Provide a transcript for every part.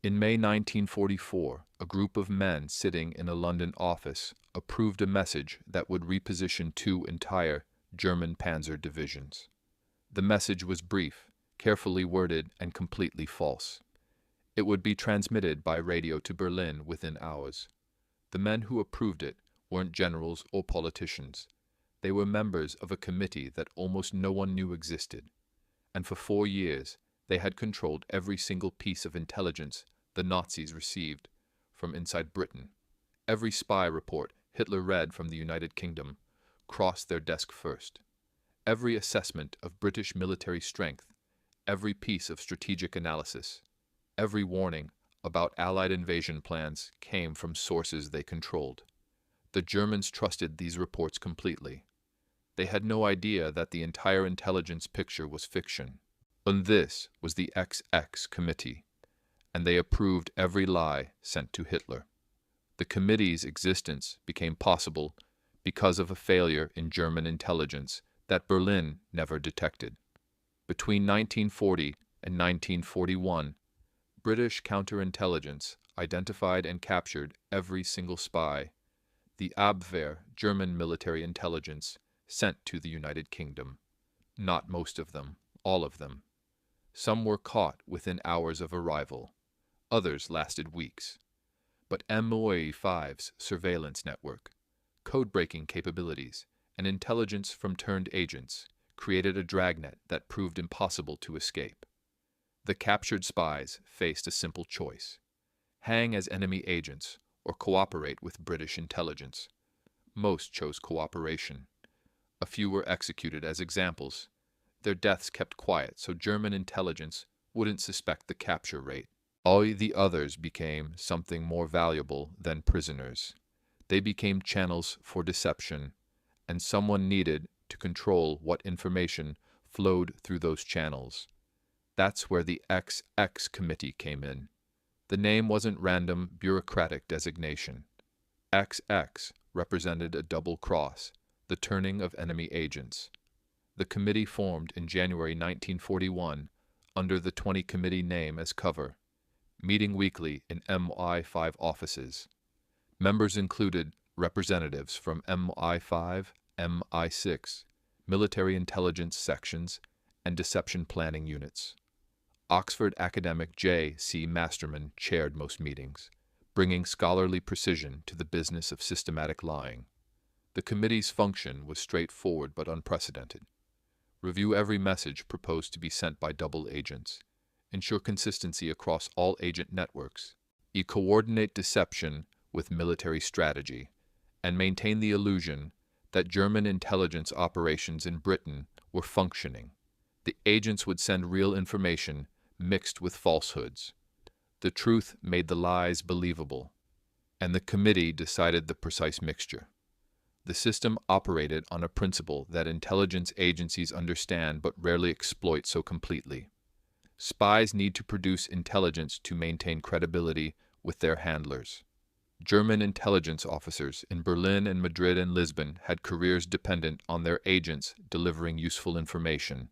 In May 1944, a group of men sitting in a London office approved a message that would reposition two entire German panzer divisions. The message was brief, carefully worded, and completely false. It would be transmitted by radio to Berlin within hours. The men who approved it weren't generals or politicians. They were members of a committee that almost no one knew existed. And for 4 years, they had controlled every single piece of intelligence the Nazis received from inside Britain. Every spy report Hitler read from the United Kingdom crossed their desk first. Every assessment of British military strength, every piece of strategic analysis, every warning about Allied invasion plans came from sources they controlled. The Germans trusted these reports completely. They had no idea that the entire intelligence picture was fiction. And this was the XX Committee, and they approved every lie sent to Hitler. The committee's existence became possible because of a failure in German intelligence that Berlin never detected. Between 1940 and 1941, British counterintelligence identified and captured every single spy the Abwehr, German military intelligence, sent to the United Kingdom. Not most of them, all of them. Some were caught within hours of arrival. Others lasted weeks. But MOI5's surveillance network, code-breaking capabilities, and intelligence from turned agents created a dragnet that proved impossible to escape. The captured spies faced a simple choice: hang as enemy agents or cooperate with British intelligence. Most chose cooperation. A few were executed as examples. Their deaths kept quiet so German intelligence wouldn't suspect the capture rate. All the others became something more valuable than prisoners. They became channels for deception, and someone needed to control what information flowed through those channels. That's where the XX Committee came in. The name wasn't random bureaucratic designation. XX represented a double cross, the turning of enemy agents. The committee formed in January 1941 under the 20 committee name as cover, meeting weekly in MI5 offices. Members included representatives from MI5, MI6, military intelligence sections, and deception planning units. Oxford academic J.C. Masterman chaired most meetings, bringing scholarly precision to the business of systematic lying. The committee's function was straightforward but unprecedented. Review every message proposed to be sent by double agents. Ensure consistency across all agent networks. Coordinate deception with military strategy, and maintain the illusion that German intelligence operations in Britain were functioning. The agents would send real information mixed with falsehoods. The truth made the lies believable, and the committee decided the precise mixture. The system operated on a principle that intelligence agencies understand but rarely exploit so completely. Spies need to produce intelligence to maintain credibility with their handlers. German intelligence officers in Berlin and Madrid and Lisbon had careers dependent on their agents delivering useful information.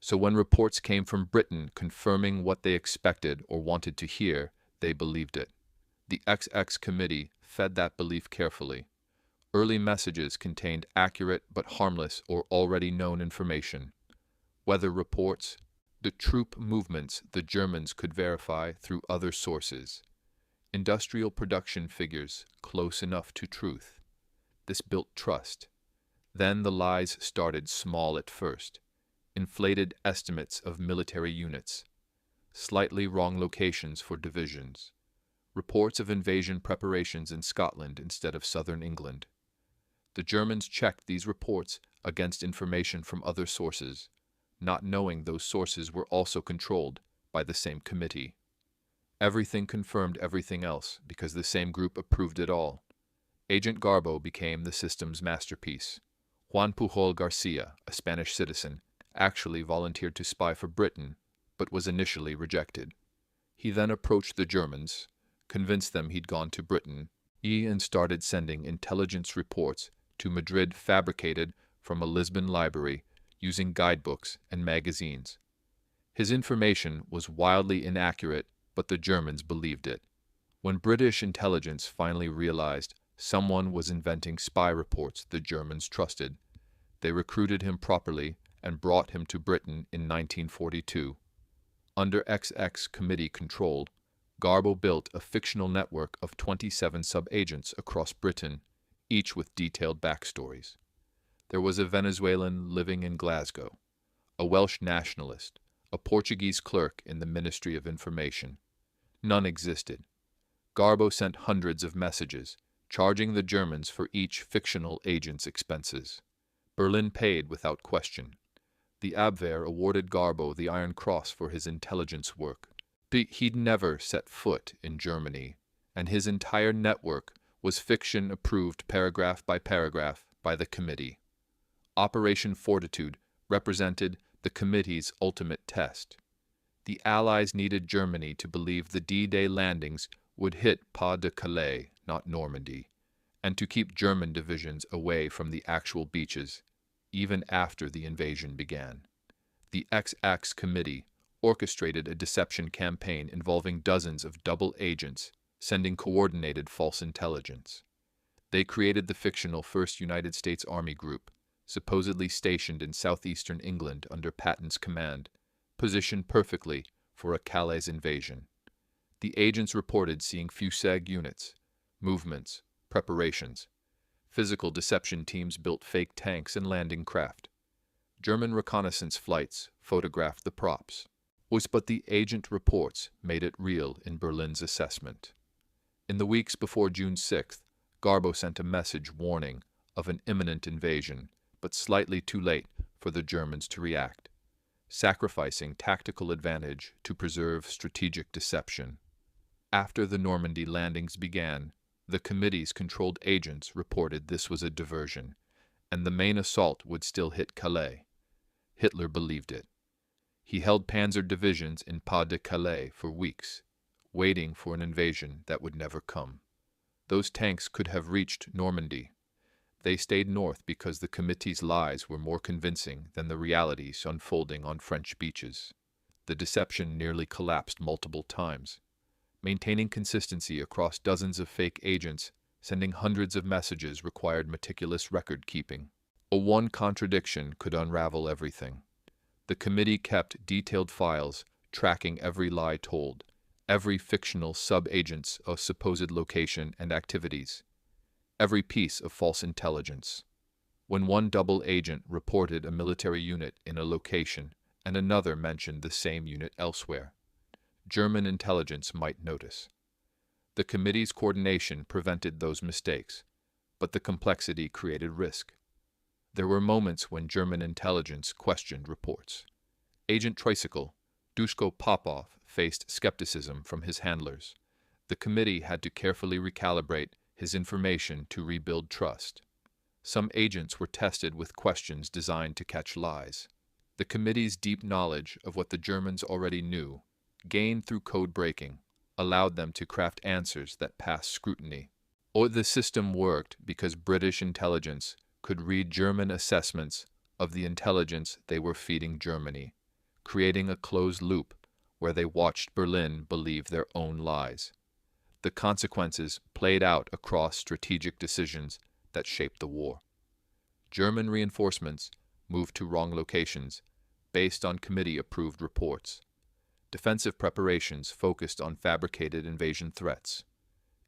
So when reports came from Britain confirming what they expected or wanted to hear, they believed it. The XX Committee fed that belief carefully. Early messages contained accurate but harmless or already known information. Weather reports, the troop movements the Germans could verify through other sources. Industrial production figures close enough to truth. This built trust. Then the lies started small at first. Inflated estimates of military units, slightly wrong locations for divisions, reports of invasion preparations in Scotland instead of southern England. The Germans checked these reports against information from other sources, not knowing those sources were also controlled by the same committee. Everything confirmed everything else because the same group approved it all. Agent Garbo became the system's masterpiece. Juan Pujol Garcia, a Spanish citizen, actually volunteered to spy for Britain, but was initially rejected. He then approached the Germans, convinced them he'd gone to Britain, and started sending intelligence reports to Madrid fabricated from a Lisbon library using guidebooks and magazines. His information was wildly inaccurate but the Germans believed it. When British intelligence finally realized someone was inventing spy reports the Germans trusted, they recruited him properly and brought him to Britain in 1942. Under XX Committee control, Garbo built a fictional network of 27 sub-agents across Britain, each with detailed backstories. There was a Venezuelan living in Glasgow, a Welsh nationalist, a Portuguese clerk in the Ministry of Information. None existed. Garbo sent hundreds of messages, charging the Germans for each fictional agent's expenses. Berlin paid without question. The Abwehr awarded Garbo the Iron Cross for his intelligence work. He'd never set foot in Germany, and his entire network was fiction approved paragraph by paragraph by the committee. Operation Fortitude represented the committee's ultimate test. The Allies needed Germany to believe the D-Day landings would hit Pas de Calais, not Normandy, and to keep German divisions away from the actual beaches, even after the invasion began. The XX Committee orchestrated a deception campaign involving dozens of double agents, sending coordinated false intelligence. They created the fictional 1st United States Army Group, supposedly stationed in southeastern England under Patton's command, positioned perfectly for a Calais invasion. The agents reported seeing fuseg units, movements, preparations. Physical deception teams built fake tanks and landing craft. German reconnaissance flights photographed the props. But the agent reports made it real in Berlin's assessment. In the weeks before June 6th, Garbo sent a message warning of an imminent invasion, but slightly too late for the Germans to react, sacrificing tactical advantage to preserve strategic deception. After the Normandy landings began, the committee's controlled agents reported this was a diversion, and the main assault would still hit Calais. Hitler believed it. He held panzer divisions in Pas de Calais for weeks, waiting for an invasion that would never come. Those tanks could have reached Normandy. They stayed north because the committee's lies were more convincing than the realities unfolding on French beaches. The deception nearly collapsed multiple times. Maintaining consistency across dozens of fake agents, sending hundreds of messages required meticulous record-keeping. One contradiction could unravel everything. The committee kept detailed files tracking every lie told, every fictional sub-agent's supposed location and activities, every piece of false intelligence. When one double agent reported a military unit in a location and another mentioned the same unit elsewhere, German intelligence might notice. The committee's coordination prevented those mistakes, but the complexity created risk. There were moments when German intelligence questioned reports. Agent Tricycle, Duško Popov, faced skepticism from his handlers. The committee had to carefully recalibrate his information to rebuild trust. Some agents were tested with questions designed to catch lies. The committee's deep knowledge of what the Germans already knew, gained through code breaking, allowed them to craft answers that passed scrutiny. The system worked because British intelligence could read German assessments of the intelligence they were feeding Germany, creating a closed loop where they watched Berlin believe their own lies. The consequences played out across strategic decisions that shaped the war. German reinforcements moved to wrong locations based on committee-approved reports. Defensive preparations focused on fabricated invasion threats.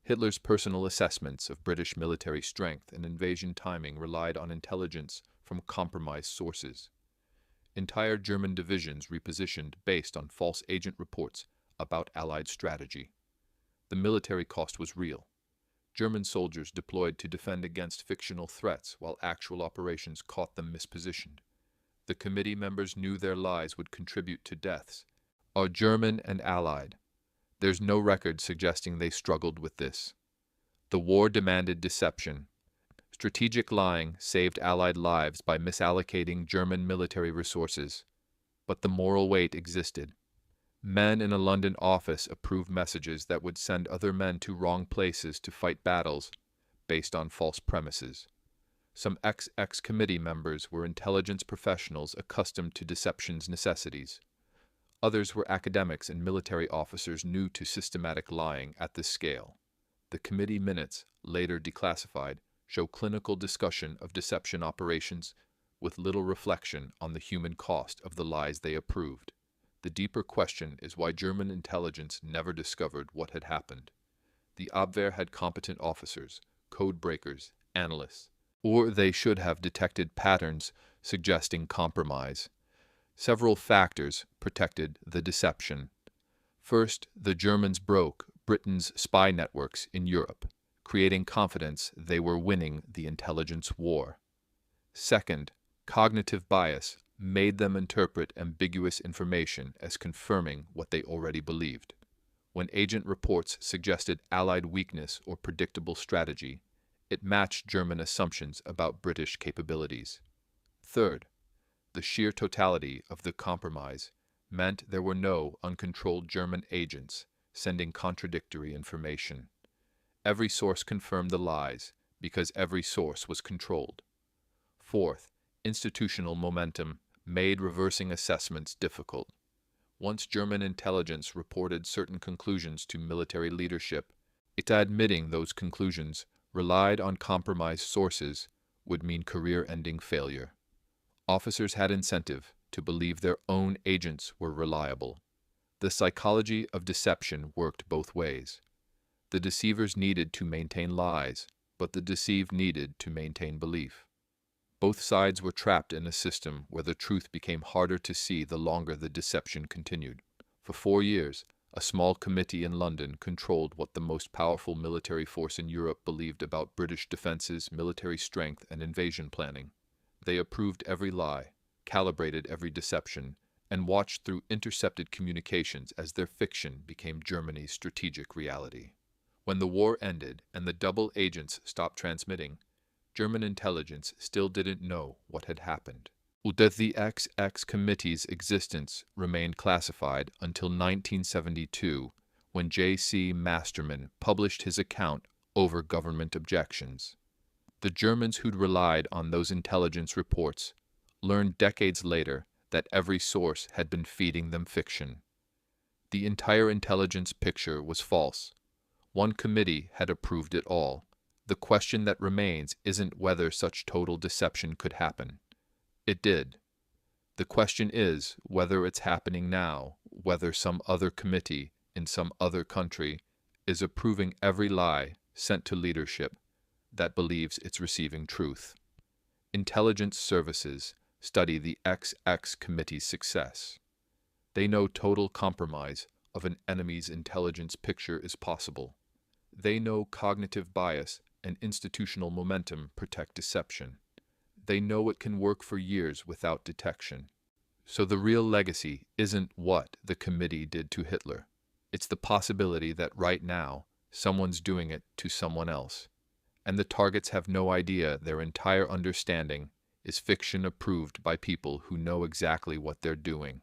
Hitler's personal assessments of British military strength and invasion timing relied on intelligence from compromised sources. Entire German divisions repositioned based on false agent reports about Allied strategy. The military cost was real. German soldiers deployed to defend against fictional threats while actual operations caught them mispositioned. The committee members knew their lies would contribute to deaths, are German and Allied. There's no record suggesting they struggled with this. The war demanded deception. Strategic lying saved Allied lives by misallocating German military resources, but the moral weight existed. Men in a London office approved messages that would send other men to wrong places to fight battles based on false premises. Some XX committee members were intelligence professionals accustomed to deception's necessities. Others were academics and military officers new to systematic lying at this scale. The committee minutes, later declassified, show clinical discussion of deception operations with little reflection on the human cost of the lies they approved. The deeper question is why German intelligence never discovered what had happened. The Abwehr had competent officers, code breakers, analysts, or they should have detected patterns suggesting compromise. Several factors protected the deception. First, the Germans broke Britain's spy networks in Europe, creating confidence they were winning the intelligence war. Second, cognitive bias made them interpret ambiguous information as confirming what they already believed. When agent reports suggested Allied weakness or predictable strategy, it matched German assumptions about British capabilities. Third, the sheer totality of the compromise meant there were no uncontrolled German agents sending contradictory information. Every source confirmed the lies because every source was controlled. Fourth, institutional momentum made reversing assessments difficult. Once German intelligence reported certain conclusions to military leadership, it admitting those conclusions relied on compromised sources would mean career-ending failure. Officers had incentive to believe their own agents were reliable. The psychology of deception worked both ways. The deceivers needed to maintain lies, but the deceived needed to maintain belief. Both sides were trapped in a system where the truth became harder to see the longer the deception continued. For 4 years, a small committee in London controlled what the most powerful military force in Europe believed about British defenses, military strength, and invasion planning. They approved every lie, calibrated every deception, and watched through intercepted communications as their fiction became Germany's strategic reality. When the war ended and the double agents stopped transmitting, German intelligence still didn't know what had happened. The XX Committee's existence remained classified until 1972, when J.C. Masterman published his account over government objections. The Germans who'd relied on those intelligence reports learned decades later that every source had been feeding them fiction. The entire intelligence picture was false. One committee had approved it all. The question that remains isn't whether such total deception could happen. It did. The question is whether it's happening now, whether some other committee in some other country is approving every lie sent to leadership that believes it's receiving truth. Intelligence services study the XX Committee's success. They know total compromise of an enemy's intelligence picture is possible. They know cognitive bias and institutional momentum protect deception. They know it can work for years without detection. So the real legacy isn't what the committee did to Hitler. It's the possibility that right now, someone's doing it to someone else. And the targets have no idea their entire understanding is fiction approved by people who know exactly what they're doing.